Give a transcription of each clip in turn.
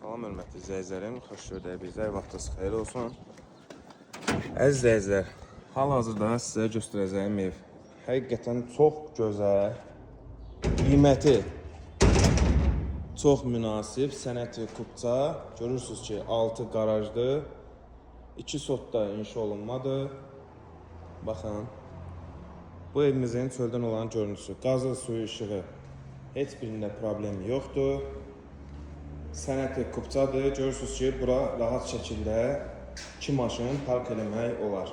Salam hörmətli izləyicilərim, xoş gördük bizə, vaxtınız xeyir olsun. Əziz izləyicilər, hal-hazırda sizə göstərəcəyim ev həqiqətən çox gözəl, qiyməti çox münasib, sənəti kubça. Görürsünüz ki, altı qarajdır, 2 sotda inşa olunmadır. Baxın, bu evimizin çöldən olan görüntüsü, qazı, suyu, işığı heç birində problem yoxdur. Sənəti kubçadır. Görürsünüz ki, bura rahat şəkildə 2 maşın park eləmək olar.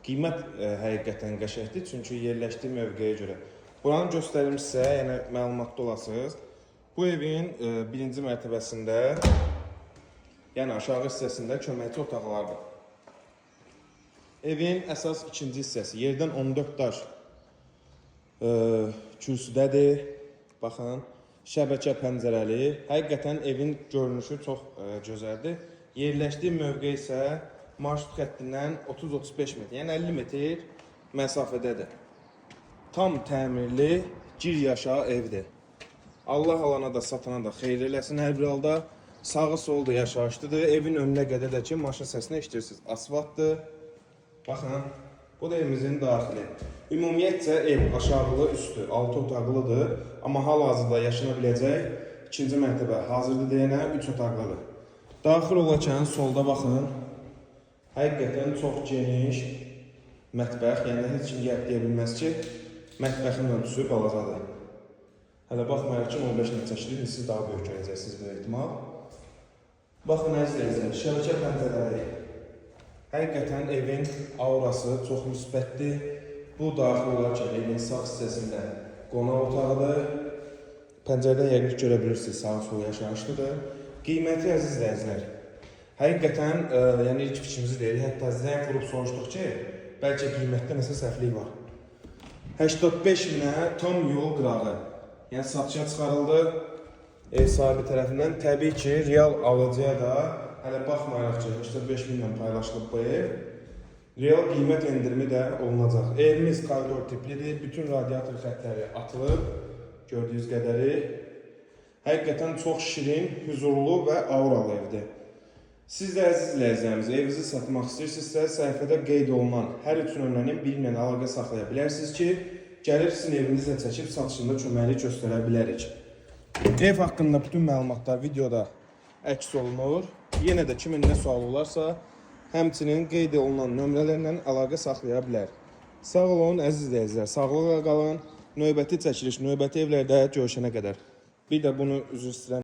Qiymət həqiqətən qəşəngdir, çünki yerləşdiyi mövqeyə görə. Buranı göstərim sizə, yəni məlumatda olasınız. Bu evin birinci mərtəbəsində, yəni aşağı hissəsində köməkçi otaqlardır. Evin əsas ikinci hissəsi, yerdən 14 daş kürsüdədir. Baxın, şəbəkə pəncərəli. Həqiqətən evin görünüşü çox gözəldir. Yerləşdiyi mövqe isə marşrut xəttindən 30-35 metr, yəni 50 metr məsafədədir. Tam təmirli, gir yaşa evdir. Allah alana da satana da xeyir eləsin hər bir halda. Sağı solda yaşayışlıdır. Evin önünə qədər də ki, maşın səsini eşidirsiniz. Asfaltdır. Baxın, bu da evimizin daxili. Ümumiyyətcə ev aşağılı, üstü, 6 otaqlıdır. Amma hal-hazırda yaşana biləcək ikinci mərtəbə hazırdır deyənə 3 otaqlıdır. Daxil olarkən solda baxın, həqiqətən çox geniş mətbəx, yəni heç kim gəlib deyə bilməz ki, mətbəxin ölçüsü balacadır. Hələ baxmayaraq ki, 15 net çəkilir, siz daha böyük görəcəksiniz bir ehtimal. Baxın, əzizlər, şəbəkə pəncərəli. Həqiqətən evin aurası çox müsbətdir. Bu daxil olarkən evin sağ hissəsində qonaq otağıdır. Pəncərədən yəqin görə bilirsiniz, sağ-sol yaşayışlıdır. Qiyməti əziz izləyicilər, həqiqətən yəni ilk fikrimizi deyil, hətta zəng vurub soruşduq ki, bəlkə qiymətdə nəsə səhvlik var. 85 minə tam yol qırağı, yəni satışa çıxarıldı ev sahibi tərəfindən. Təbii ki, real alıcıya da hələ baxmayaraq ki, 85 minlə paylaşılıb bu ev, real qiymət endirimi də olunacaq. Evimiz koridor tiplidir, bütün radiator xətləri atılıb, gördüyünüz qədəri. Həqiqətən çox şirin, huzurlu və auralı evdir. Siz də əziz izləyicilərimiz, evinizi satmaq istəyirsinizsə, səhifədə qeyd olunan hər üç nömrənin biri ilə əlaqə saxlaya bilərsiniz ki, gəlib sizin evinizlə çəkib satışında köməklik göstərə bilərik. Ev haqqında bütün məlumatlar videoda əks olunur. Yenə də kimin nə sualı olarsa, həmçinin qeyd olunan nömrələrlə əlaqə saxlaya bilər. Sağ olun əziz izləyicilər, sağlıqla qalın. Növbəti çəkiliş, növbəti evlərdə görüşənə qədər. Bir də bunu üzr istəyirəm.